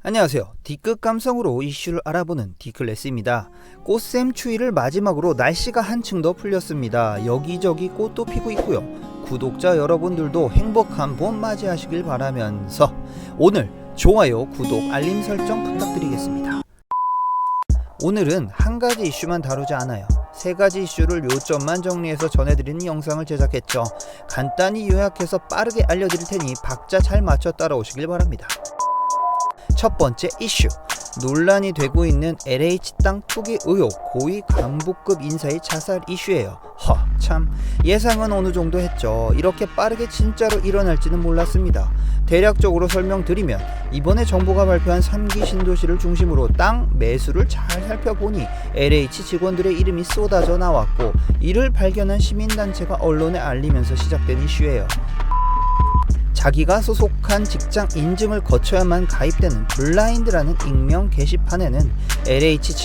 안녕하세요. D급 감성으로 이슈를 알아보는 D클래스입니다. 꽃샘 추위를 마지막으로 날씨가 한층 더 풀렸습니다. 여기저기 꽃도 피고 있고요. 구독자 여러분들도 행복한 봄 맞이하시길 바라면서 오늘 좋아요, 구독, 알림 설정 부탁드리겠습니다. 오늘은 한 가지 이슈만 다루지 않아요. 세 가지 이슈를 요점만 정리해서 전해드리는 영상을 제작했죠. 간단히 요약해서 빠르게 알려드릴 테니 박자 잘 맞춰 따라오시길 바랍니다. 첫 번째 이슈, 논란이 되고 있는 LH 땅 투기 의혹 고위 간부급 인사의 자살 이슈예요. 참 예상은 어느 정도 했죠. 이렇게 빠르게 진짜로 일어날지는 몰랐습니다. 대략적으로 설명드리면 이번에 정부가 발표한 3기 신도시를 중심으로 땅 매수를 잘 살펴보니 LH 직원들의 이름이 쏟아져 나왔고, 이를 발견한 시민단체가 언론에 알리면서 시작된 이슈예요. 자기가 소속한 직장 인증을 거쳐야만 가입되는 블라인드라는 익명 게시판에는 LH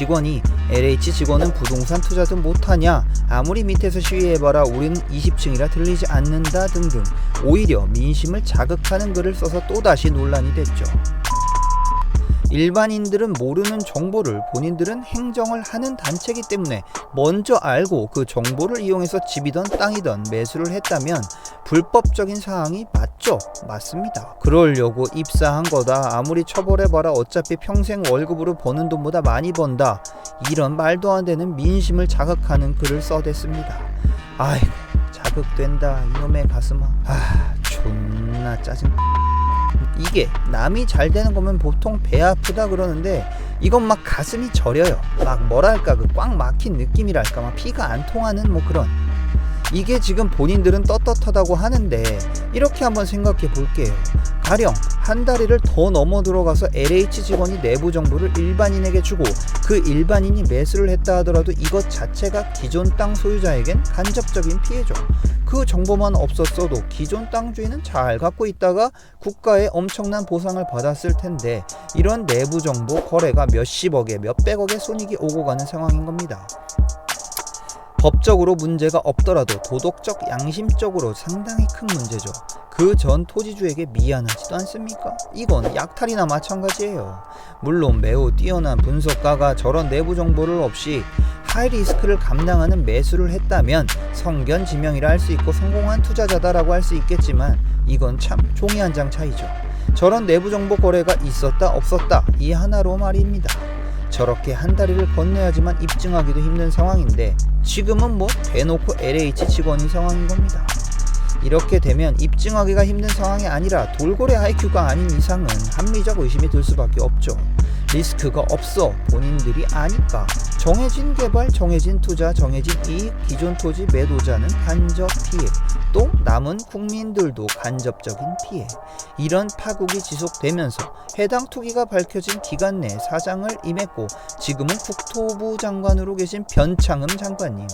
직원은 부동산 투자도 못하냐, 아무리 밑에서 시위해봐라 우리는 20층이라 들리지 않는다 등등 오히려 민심을 자극하는 글을 써서 또다시 논란이 됐죠. 일반인들은 모르는 정보를 본인들은 행정을 하는 단체이기 때문에 먼저 알고 그 정보를 이용해서 집이든 땅이든 매수를 했다면 불법적인 사항이 맞죠? 맞습니다. 그러려고 입사한 거다, 아무리 처벌해봐라 어차피 평생 월급으로 버는 돈보다 많이 번다, 이런 말도 안 되는 민심을 자극하는 글을 써댔습니다. 아이고 자극된다 이놈의 가슴아. 존나 짜증. 이게 남이 잘 되는 거면 보통 배 아프다 그러는데 이건 막 가슴이 저려요. 막 뭐랄까 그 꽉 막힌 느낌이랄까, 막 피가 안 통하는 뭐 그런. 이게 지금 본인들은 떳떳하다고 하는데 이렇게 한번 생각해 볼게요. 가령 한 다리를 더 넘어 들어가서 LH 직원이 내부 정보를 일반인에게 주고 그 일반인이 매수를 했다 하더라도 이것 자체가 기존 땅 소유자에겐 간접적인 피해죠. 그 정보만 없었어도 기존 땅 주인은 잘 갖고 있다가 국가의 엄청난 보상을 받았을 텐데, 이런 내부 정보 거래가 몇십억에 몇백억의 손익이 오고 가는 상황인 겁니다. 법적으로 문제가 없더라도 도덕적, 양심적으로 상당히 큰 문제죠. 그 전 토지주에게 미안하지도 않습니까? 이건 약탈이나 마찬가지예요. 물론 매우 뛰어난 분석가가 저런 내부 정보를 없이 하이리스크를 감당하는 매수를 했다면 성견지명이라 할 수 있고 성공한 투자자다라고 할 수 있겠지만 이건 참 종이 한 장 차이죠. 저런 내부 정보 거래가 있었다 없었다 이 하나로 말입니다. 저렇게 한 다리를 건너야지만 입증하기도 힘든 상황인데 지금은 뭐 대놓고 LH 직원인 상황인 겁니다. 이렇게 되면 입증하기가 힘든 상황이 아니라 돌고래 IQ가 아닌 이상은 합리적 의심이 들 수밖에 없죠. 리스크가 없어 본인들이 아니까 정해진 개발, 정해진 투자, 정해진 이익, 기존 토지 매도자는 간접 피해, 또 남은 국민들도 간접적인 피해. 이런 파국이 지속되면서 해당 투기가 밝혀진 기간 내 사장을 임했고 지금은 국토부 장관으로 계신 변창흠 장관님,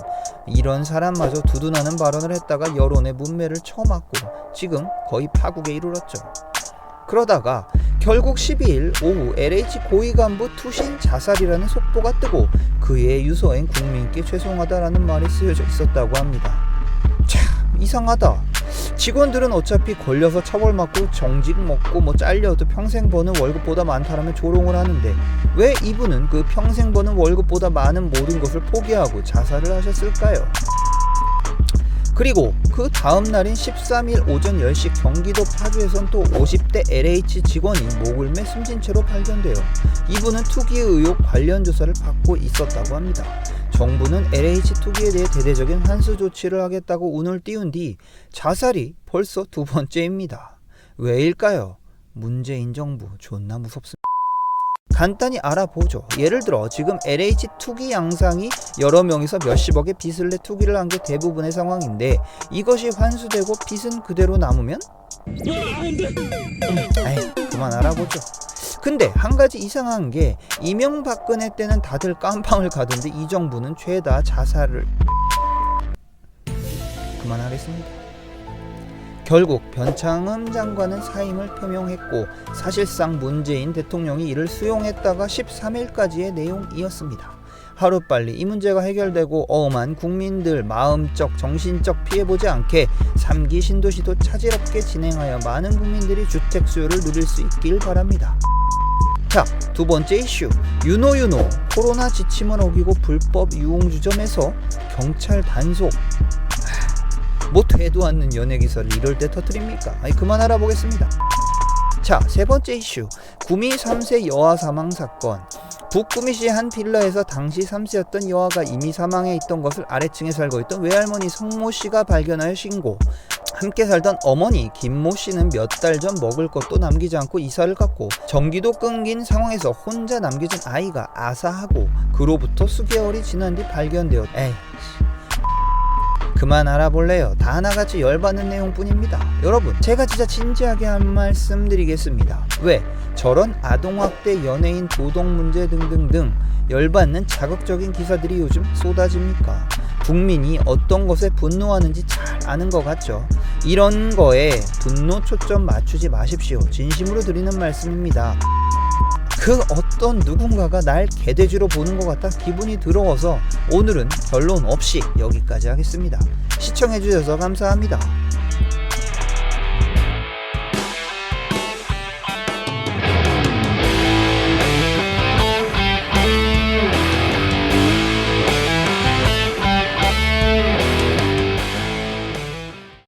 이런 사람마저 두둔하는 발언을 했다가 여론의 문매를 쳐맞고 지금 거의 파국에 이르렀죠. 그러다가 결국 12일 오후 LH 고위간부 투신 자살이라는 속보가 뜨고 그의 유서엔 국민께 죄송하다라는 말이 쓰여져 있었다고 합니다. 참 이상하다. 직원들은 어차피 걸려서 처벌받고 정직 먹고 뭐 잘려도 평생 버는 월급보다 많다라면 조롱을 하는데 왜 이분은 그 평생 버는 월급보다 많은 모든 것을 포기하고 자살을 하셨을까요? 그리고 그 다음 날인 13일 오전 10시 경기도 파주에선 또 50대 LH 직원이 목을 매 숨진 채로 발견돼요. 이분은 투기 의혹 관련 조사를 받고 있었다고 합니다. 정부는 LH 투기에 대해 대대적인 환수 조치를 하겠다고 운을 띄운 뒤 자살이 벌써 두 번째입니다. 왜일까요? 문재인 정부 존나 무섭습니다. 간단히 알아보죠. 예를 들어 지금 LH 투기 양상이 여러 명이서 몇십억의 빚을 내 투기를 한 게 대부분의 상황인데 이것이 환수되고 빚은 그대로 남으면 그만 알아보죠. 근데 한 가지 이상한 게 이명박근혜 때는 다들 깜빵을 가던데 이 정부는 죄다 자살을. 그만하겠습니다. 결국 변창흠 장관은 사임을 표명했고 사실상 문재인 대통령이 이를 수용했다가 13일까지의 내용이었습니다. 하루빨리 이 문제가 해결되고 어음한 국민들 마음적 정신적 피해보지 않게 3기 신도시도 차질없게 진행하여 많은 국민들이 주택 수요를 누릴 수 있길 바랍니다. 자, 두 번째 이슈. 윤호 코로나 지침을 어기고 불법 유흥주점에서 경찰 단속. 뭐 되도 않는 연예 기사를 이럴 때 터뜨립니까? 그만 알아보겠습니다. 자, 세 번째 이슈. 구미 3세 여아 사망 사건. 북구미시 한 빌라에서 당시 3세였던 여아가 이미 사망해 있던 것을 아래층에 살고 있던 외할머니 성모 씨가 발견하여 신고. 함께 살던 어머니 김모 씨는 몇 달 전 먹을 것도 남기지 않고 이사를 갔고, 전기도 끊긴 상황에서 혼자 남겨진 아이가 아사하고, 그로부터 수개월이 지난 뒤 발견되었. 그만 알아볼래요. 다 하나같이 열받는 내용뿐입니다. 여러분, 제가 진짜 진지하게 한 말씀 드리겠습니다. 왜 저런 아동학대, 연예인 도덕 문제 등등등 열받는 자극적인 기사들이 요즘 쏟아집니까? 국민이 어떤 것에 분노하는지 잘 아는 것 같죠? 이런 거에 분노 초점 맞추지 마십시오. 진심으로 드리는 말씀입니다. 그 어떤 누군가가 날 개돼지로 보는 것 같아 기분이 더러워서 오늘은 결론 없이 여기까지 하겠습니다. 시청해주셔서 감사합니다.